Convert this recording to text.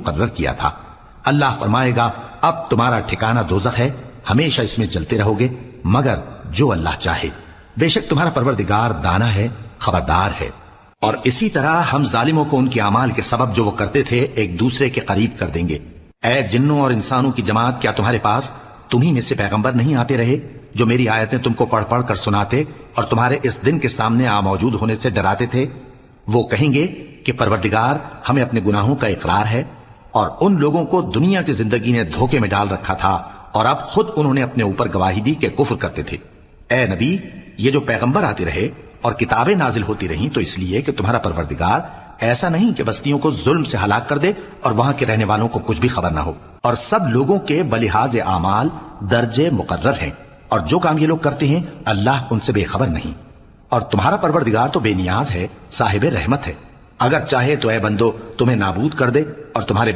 مقرر کیا تھا۔ اللہ فرمائے گا اب تمہارا ٹھکانہ دوزخ ہے، ہمیشہ اس میں جلتے رہو گے مگر جو اللہ چاہے، بے شک تمہارا پروردگار دانا ہے، خبردار ہے۔ اور اسی طرح ہم ظالموں کو ان کے اعمال کے سبب جو وہ کرتے تھے ایک دوسرے کے قریب کر دیں گے۔ اے جنوں اور انسانوں کی جماعت، کیا تمہارے پاس تمہیں میں سے پیغمبر نہیں آتے رہے جو میری آیتیں تم کو پڑھ پڑھ کر سناتے اور تمہارے اس دن کے سامنے موجود ہونے سے ڈراتے تھے؟ وہ کہیں گے کہ پروردگار ہمیں اپنے گناہوں کا اقرار ہے، اور ان لوگوں کو دنیا کی زندگی نے دھوکے میں ڈال رکھا تھا اور اب خود انہوں نے اپنے اوپر گواہی دی کہ کفر کرتے تھے۔ اے نبی، یہ جو پیغمبر آتے رہے اور کتابیں نازل ہوتی رہیں تو اس لیے کہ تمہارا پروردگار ایسا نہیں کہ بستیوں کو ظلم سے ہلاک کر دے اور وہاں کے رہنے والوں کو کچھ بھی خبر نہ ہو، اور سب لوگوں کے بلحاظ اعمال درجے مقرر ہیں، اور جو کام یہ لوگ کرتے ہیں اللہ ان سے بے خبر نہیں۔ اور تمہارا پروردگار تو بے نیاز ہے، صاحب رحمت ہے، اگر چاہے تو اے بندو تمہیں نابود کر دے اور تمہارے